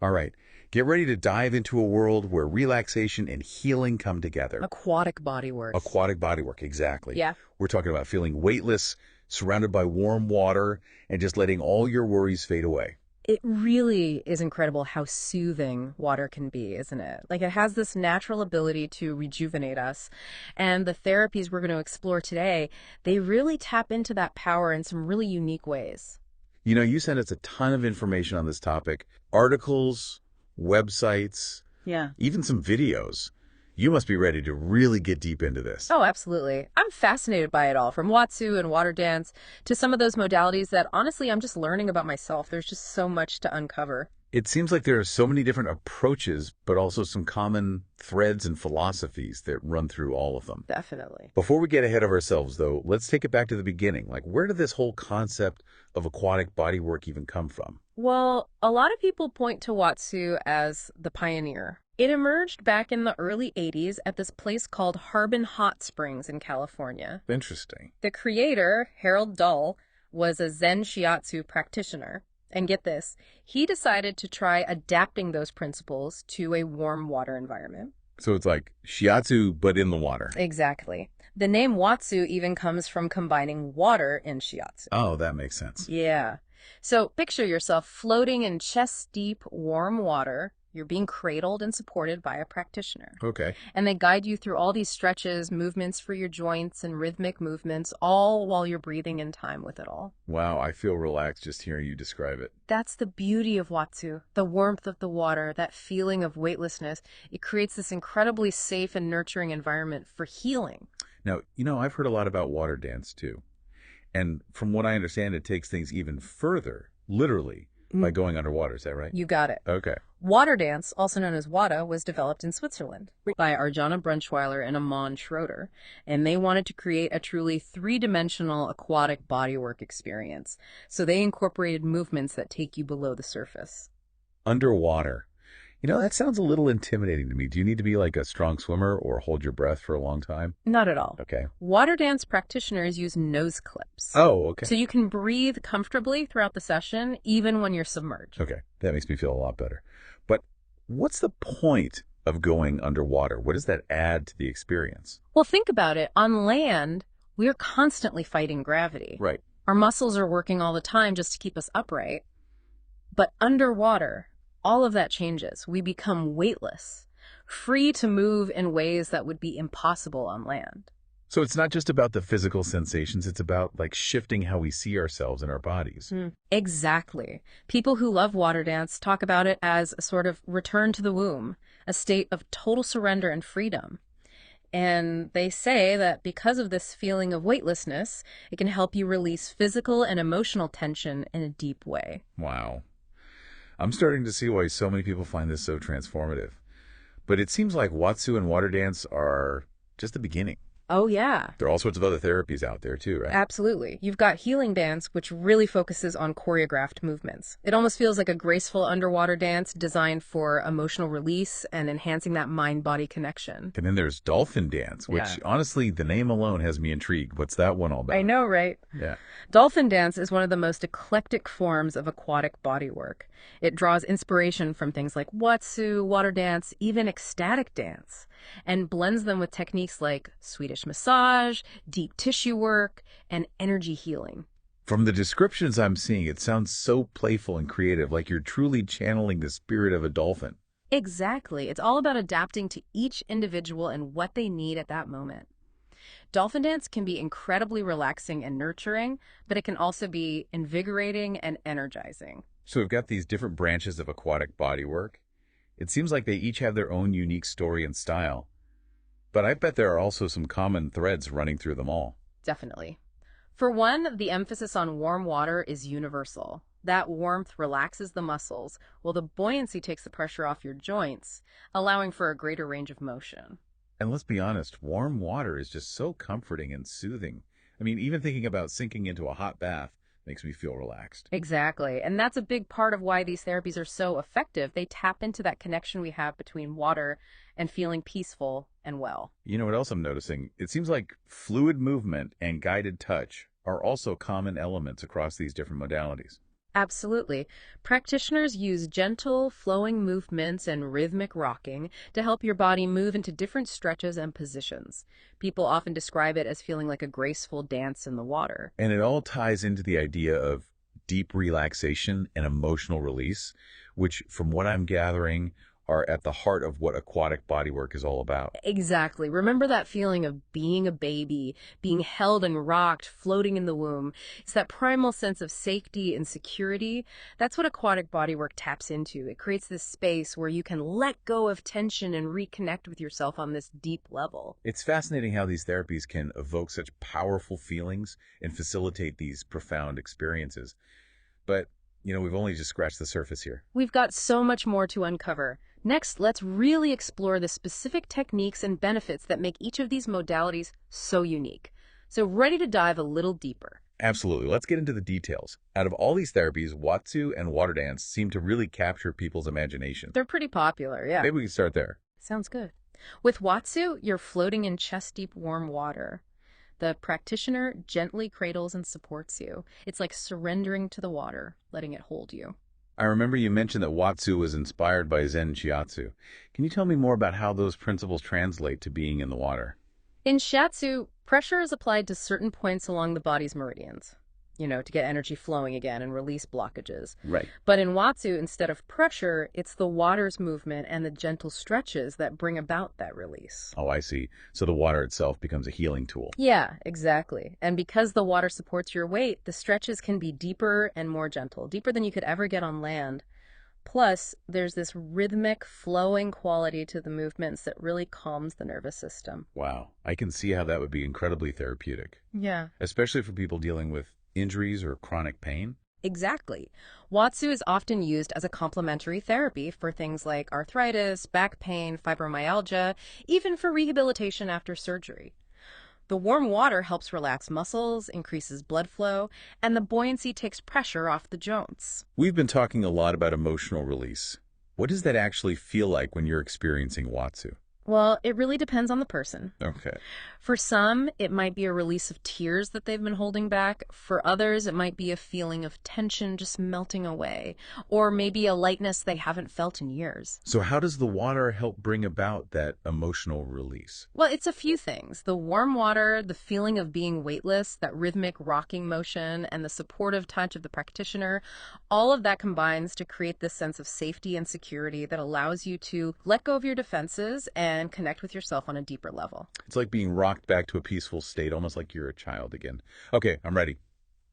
All right, get ready to dive into a world where relaxation and healing come together. Aquatic bodywork. Aquatic bodywork, exactly. Yeah. We're talking about feeling weightless, surrounded by warm water, and just letting all your worries fade away. It really is incredible how soothing water can be, isn't it? Like it has this natural ability to rejuvenate us. And the therapies we're going to explore today, they really tap into that power in some really unique ways. You know, you sent us a ton of information on this topic, articles, websites, Yeah. even some videos. You must be ready to really get deep into this. Oh, absolutely. I'm fascinated by it all, from Watsu and water dance to some of those modalities that honestly I'm just learning about myself. There's just so much to uncover. It seems like there are so many different approaches, but also some common threads and philosophies that run through all of them. Definitely. Before we get ahead of ourselves, though, let's take it back to the beginning. Like, where did this whole concept of aquatic bodywork even come from? Well, a lot of people point to Watsu as the pioneer. It emerged back in the early 80s at this place called Harbin Hot Springs in California. Interesting. The creator, Harold Dull, was a Zen Shiatsu practitioner. And get this, he decided to try adapting those principles to a warm water environment. So it's like shiatsu, but in the water. Exactly. The name Watsu even comes from combining water in shiatsu. Oh, that makes sense. Yeah. So picture yourself floating in chest-deep, warm water. You're being cradled and supported by a practitioner. Okay. And they guide you through all these stretches, movements for your joints, and rhythmic movements, all while you're breathing in time with it all. Wow, I feel relaxed just hearing you describe it. That's the beauty of Watsu, the warmth of the water, that feeling of weightlessness. It creates this incredibly safe and nurturing environment for healing. Now, you know, I've heard a lot about water dance, too. And from what I understand, it takes things even further, literally, by going underwater. Is that right? You got it. Okay. Water dance, also known as WADA, was developed in Switzerland by Arjana Brunschweiler and Amon Schroeder, and they wanted to create a truly three-dimensional aquatic bodywork experience. So they incorporated movements that take you below the surface. Underwater. You know, that sounds a little intimidating to me. Do you need to be like a strong swimmer or hold your breath for a long time? Not at all. Okay. Water dance practitioners use nose clips. Oh, okay. So you can breathe comfortably throughout the session, even when you're submerged. Okay. That makes me feel a lot better. But what's the point of going underwater? What does that add to the experience? Well, think about it. On land, we're constantly fighting gravity. Right. Our muscles are working all the time just to keep us upright. But underwater, all of that changes. We become weightless, free to move in ways that would be impossible on land. So it's not just about the physical sensations. It's about like shifting how we see ourselves and our bodies. Exactly. People who love water dance talk about it as a sort of return to the womb, a state of total surrender and freedom. And they say that because of this feeling of weightlessness, it can help you release physical and emotional tension in a deep way. Wow. I'm starting to see why so many people find this so transformative. But it seems like Watsu and water dance are just the beginning. Oh, yeah. There are all sorts of other therapies out there too, right? Absolutely. You've got healing dance, which really focuses on choreographed movements. It almost feels like a graceful underwater dance designed for emotional release and enhancing that mind-body connection. And then there's dolphin dance, which honestly, the name alone has me intrigued. What's that one all about? I know, right? Yeah. Dolphin dance is one of the most eclectic forms of aquatic bodywork. It draws inspiration from things like Watsu, water dance, even ecstatic dance, and blends them with techniques like Swedish massage, deep tissue work, and energy healing. From the descriptions I'm seeing, it sounds so playful and creative, like you're truly channeling the spirit of a dolphin. Exactly. It's all about adapting to each individual and what they need at that moment. Dolphin dance can be incredibly relaxing and nurturing, but it can also be invigorating and energizing. So we've got these different branches of aquatic bodywork. It seems like they each have their own unique story and style. But I bet there are also some common threads running through them all. Definitely. For one, the emphasis on warm water is universal. That warmth relaxes the muscles, while the buoyancy takes the pressure off your joints, allowing for a greater range of motion. And let's be honest, warm water is just so comforting and soothing. I mean, even thinking about sinking into a hot bath makes me feel relaxed. Exactly. And that's a big part of why these therapies are so effective. They tap into that connection we have between water and feeling peaceful and well. You know what else I'm noticing? It seems like fluid movement and guided touch are also common elements across these different modalities. Absolutely. Practitioners use gentle, flowing movements and rhythmic rocking to help your body move into different stretches and positions. People often describe it as feeling like a graceful dance in the water. And it all ties into the idea of deep relaxation and emotional release, which, from what I'm gathering, are at the heart of what aquatic bodywork is all about. Exactly. Remember that feeling of being a baby, being held and rocked, floating in the womb. It's that primal sense of safety and security. That's what aquatic bodywork taps into. It creates this space where you can let go of tension and reconnect with yourself on this deep level. It's fascinating how these therapies can evoke such powerful feelings and facilitate these profound experiences. But, we've only just scratched the surface here. We've got so much more to uncover. Next, let's really explore the specific techniques and benefits that make each of these modalities so unique. So, ready to dive a little deeper? Absolutely. Let's get into the details. Out of all these therapies, Watsu and water dance seem to really capture people's imagination. They're pretty popular, yeah. Maybe we can start there. Sounds good. With Watsu, you're floating in chest-deep warm water. The practitioner gently cradles and supports you. It's like surrendering to the water, letting it hold you. I remember you mentioned that Watsu was inspired by Zen Shiatsu. Can you tell me more about how those principles translate to being in the water? In Shiatsu, pressure is applied to certain points along the body's meridians, to get energy flowing again and release blockages. Right. But in Watsu, instead of pressure, it's the water's movement and the gentle stretches that bring about that release. Oh, I see. So the water itself becomes a healing tool. Yeah, exactly. And because the water supports your weight, the stretches can be deeper and more gentle, deeper than you could ever get on land. Plus, there's this rhythmic, flowing quality to the movements that really calms the nervous system. Wow. I can see how that would be incredibly therapeutic, Yeah. especially for people dealing with injuries or chronic pain. Exactly. Watsu is often used as a complementary therapy for things like arthritis, back pain, fibromyalgia, even for rehabilitation after surgery. The warm water helps relax muscles, increases blood flow, and the buoyancy takes pressure off the joints. We've been talking a lot about emotional release. What does that actually feel like when you're experiencing Watsu? Well, it really depends on the person. Okay. For some, it might be a release of tears that they've been holding back. For others, it might be a feeling of tension just melting away, or maybe a lightness they haven't felt in years. So how does the water help bring about that emotional release? Well, it's a few things. The warm water, the feeling of being weightless, that rhythmic rocking motion, and the supportive touch of the practitioner, all of that combines to create this sense of safety and security that allows you to let go of your defenses and connect with yourself on a deeper level. It's like being rocked back to a peaceful state, almost like you're a child again. Okay, I'm ready.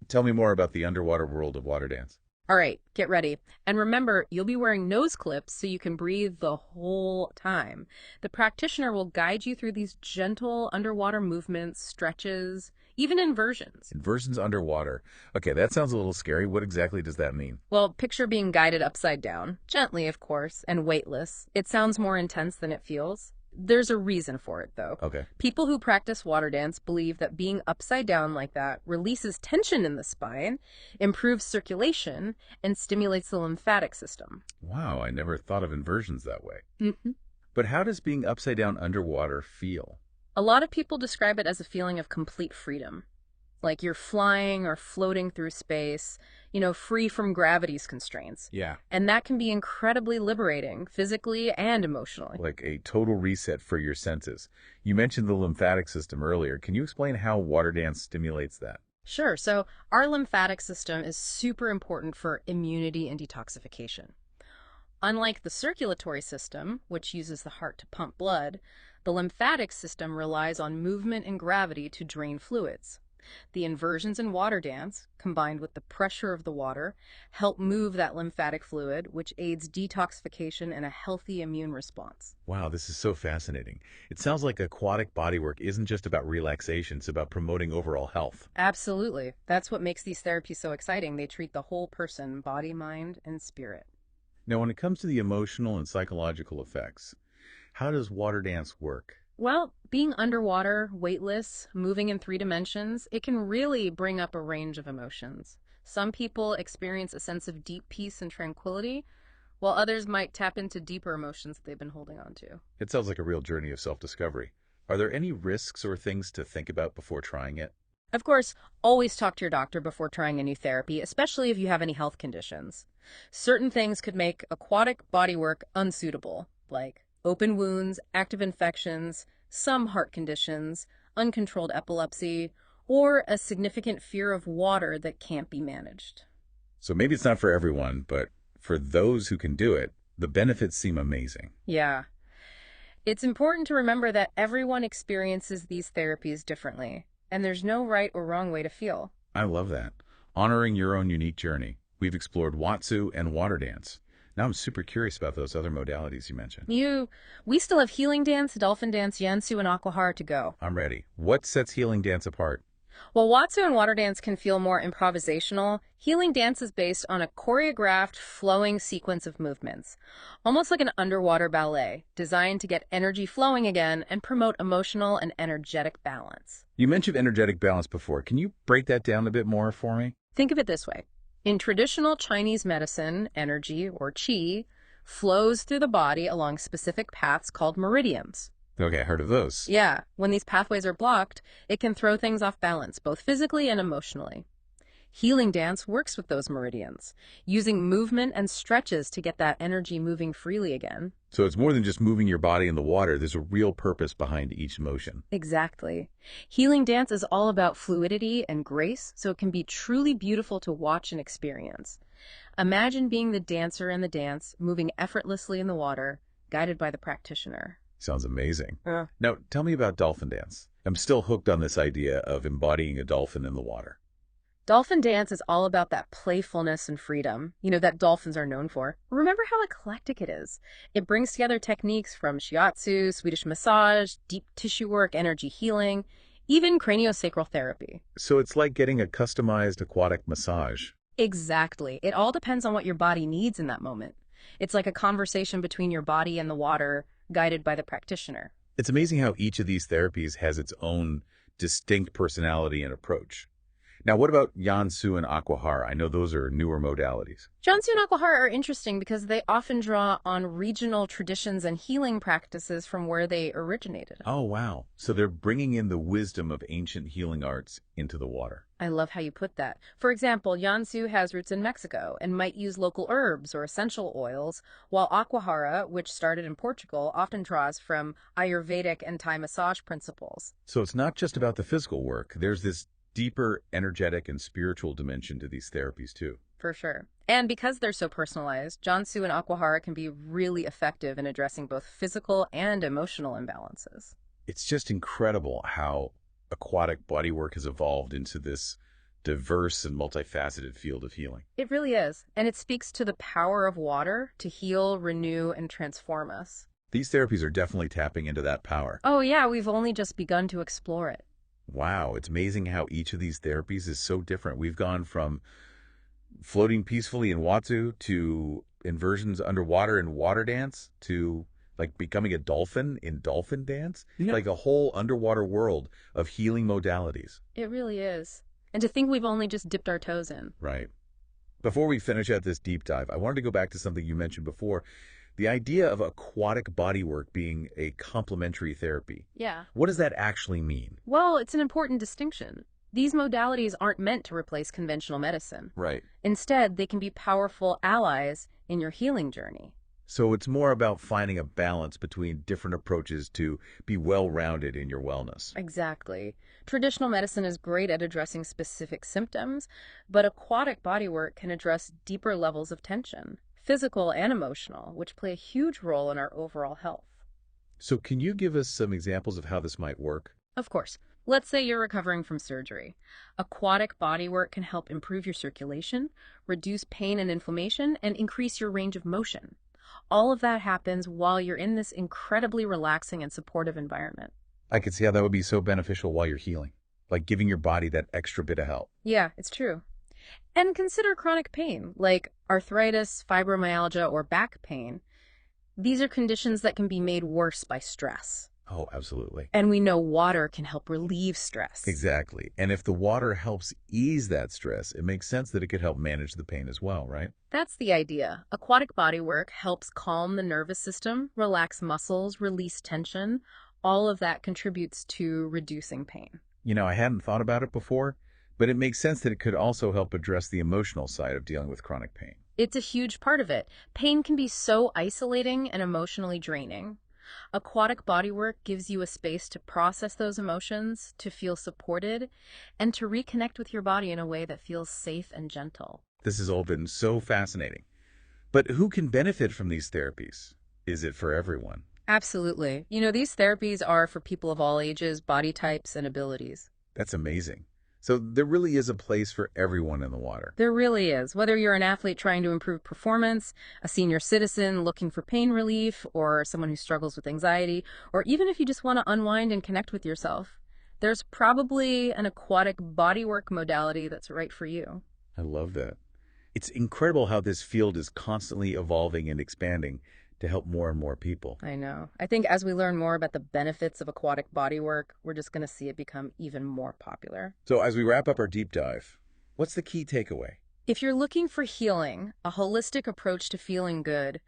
Tell me more about the underwater world of water dance. All right, get ready. And remember, you'll be wearing nose clips so you can breathe the whole time. The practitioner will guide you through these gentle underwater movements, stretches, even inversions. Inversions underwater. Okay, that sounds a little scary. What exactly does that mean? Well, picture being guided upside down, gently, of course, and weightless. It sounds more intense than it feels. There's a reason for it, though. Okay. People who practice water dance believe that being upside down like that releases tension in the spine, improves circulation, and stimulates the lymphatic system. Wow, I never thought of inversions that way. Mm-hmm. But how does being upside down underwater feel? A lot of people describe it as a feeling of complete freedom, like you're flying or floating through space, free from gravity's constraints. Yeah. And that can be incredibly liberating, physically and emotionally. Like a total reset for your senses. You mentioned the lymphatic system earlier. Can you explain how water dance stimulates that? Sure. So our lymphatic system is super important for immunity and detoxification. Unlike the circulatory system, which uses the heart to pump blood, the lymphatic system relies on movement and gravity to drain fluids. The inversions in water dance, combined with the pressure of the water, help move that lymphatic fluid, which aids detoxification and a healthy immune response. Wow, this is so fascinating. It sounds like aquatic bodywork isn't just about relaxation, it's about promoting overall health. Absolutely. That's what makes these therapies so exciting. They treat the whole person, body, mind, and spirit. Now, when it comes to the emotional and psychological effects, how does water dance work? Well, being underwater, weightless, moving in 3 dimensions, it can really bring up a range of emotions. Some people experience a sense of deep peace and tranquility, while others might tap into deeper emotions that they've been holding on to. It sounds like a real journey of self-discovery. Are there any risks or things to think about before trying it? Of course, always talk to your doctor before trying a new therapy, especially if you have any health conditions. Certain things could make aquatic bodywork unsuitable, like open wounds, active infections, some heart conditions, uncontrolled epilepsy, or a significant fear of water that can't be managed. So maybe it's not for everyone, but for those who can do it, the benefits seem amazing. Yeah. It's important to remember that everyone experiences these therapies differently, and there's no right or wrong way to feel. I love that. Honoring your own unique journey. We've explored Watsu and water dance. Now I'm super curious about those other modalities you mentioned. We still have healing dance, dolphin dance, Yansu, and aquahara to go. I'm ready. What sets healing dance apart? While Watsu and water dance can feel more improvisational, healing dance is based on a choreographed, flowing sequence of movements, almost like an underwater ballet, designed to get energy flowing again and promote emotional and energetic balance. You mentioned energetic balance before. Can you break that down a bit more for me? Think of it this way. In traditional Chinese medicine, energy, or qi, flows through the body along specific paths called meridians. Okay, I heard of those. Yeah, when these pathways are blocked, it can throw things off balance, both physically and emotionally. Healing dance works with those meridians, using movement and stretches to get that energy moving freely again. So it's more than just moving your body in the water. There's a real purpose behind each motion. Exactly. Healing dance is all about fluidity and grace, so it can be truly beautiful to watch and experience. Imagine being the dancer in the dance, moving effortlessly in the water, guided by the practitioner. Sounds amazing. Now, tell me about dolphin dance. I'm still hooked on this idea of embodying a dolphin in the water. Dolphin dance is all about that playfulness and freedom, that dolphins are known for. Remember how eclectic it is. It brings together techniques from Shiatsu, Swedish massage, deep tissue work, energy healing, even craniosacral therapy. So it's like getting a customized aquatic massage. Exactly. It all depends on what your body needs in that moment. It's like a conversation between your body and the water, guided by the practitioner. It's amazing how each of these therapies has its own distinct personality and approach. Now, what about Yansu and Aquahara? I know those are newer modalities. Jiangsu and Aquahara are interesting because they often draw on regional traditions and healing practices from where they originated. Oh, wow. So they're bringing in the wisdom of ancient healing arts into the water. I love how you put that. For example, Yansu has roots in Mexico and might use local herbs or essential oils, while Aquahara, which started in Portugal, often draws from Ayurvedic and Thai massage principles. So it's not just about the physical work. There's this deeper energetic and spiritual dimension to these therapies too. For sure. And because they're so personalized, Jiangsu and Aquahara can be really effective in addressing both physical and emotional imbalances. It's just incredible how aquatic bodywork has evolved into this diverse and multifaceted field of healing. It really is. And it speaks to the power of water to heal, renew, and transform us. These therapies are definitely tapping into that power. Oh yeah, we've only just begun to explore it. Wow, it's amazing how each of these therapies is so different. We've gone from floating peacefully in Watsu to inversions underwater in water dance to like becoming a dolphin in dolphin dance. Yeah. Like a whole underwater world of healing modalities. It really is. And to think we've only just dipped our toes in. Right. Before we finish out this deep dive, I wanted to go back to something you mentioned before. The idea of aquatic bodywork being a complementary therapy. Yeah. What does that actually mean? Well, it's an important distinction. These modalities aren't meant to replace conventional medicine. Right. Instead, they can be powerful allies in your healing journey. So it's more about finding a balance between different approaches to be well-rounded in your wellness. Exactly. Traditional medicine is great at addressing specific symptoms, but aquatic bodywork can address deeper levels of tension, physical and emotional, which play a huge role in our overall health. So can you give us some examples of how this might work? Of course. Let's say you're recovering from surgery. Aquatic bodywork can help improve your circulation, reduce pain and inflammation, and increase your range of motion. All of that happens while you're in this incredibly relaxing and supportive environment. I could see how that would be so beneficial while you're healing, like giving your body that extra bit of help. Yeah, it's true. And consider chronic pain, like arthritis, fibromyalgia, or back pain. These are conditions that can be made worse by stress. Oh, absolutely. And we know water can help relieve stress. Exactly. And if the water helps ease that stress, it makes sense that it could help manage the pain as well, right? That's the idea. Aquatic bodywork helps calm the nervous system, relax muscles, release tension. All of that contributes to reducing pain. I hadn't thought about it before, but it makes sense that it could also help address the emotional side of dealing with chronic pain. It's a huge part of it. Pain can be so isolating and emotionally draining. Aquatic bodywork gives you a space to process those emotions, to feel supported, and to reconnect with your body in a way that feels safe and gentle. This has all been so fascinating. But who can benefit from these therapies? Is it for everyone? Absolutely. These therapies are for people of all ages, body types, and abilities. That's amazing. So there really is a place for everyone in the water. There really is. Whether you're an athlete trying to improve performance, a senior citizen looking for pain relief, or someone who struggles with anxiety, or even if you just want to unwind and connect with yourself, there's probably an aquatic bodywork modality that's right for you. I love that. It's incredible how this field is constantly evolving and expanding to help more and more people. I know. I think as we learn more about the benefits of aquatic bodywork, we're just going to see it become even more popular. So as we wrap up our deep dive, what's the key takeaway? If you're looking for healing, a holistic approach to feeling good,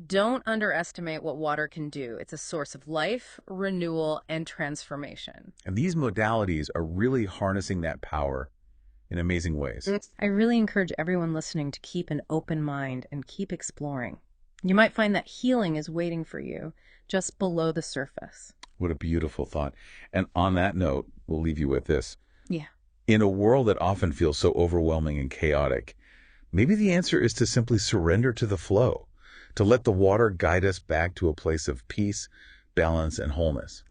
don't underestimate what water can do. It's a source of life, renewal, and transformation. And these modalities are really harnessing that power in amazing ways. I really encourage everyone listening to keep an open mind and keep exploring. You might find that healing is waiting for you just below the surface. What a beautiful thought. And on that note, we'll leave you with this. Yeah. In a world that often feels so overwhelming and chaotic, maybe the answer is to simply surrender to the flow, to let the water guide us back to a place of peace, balance, and wholeness.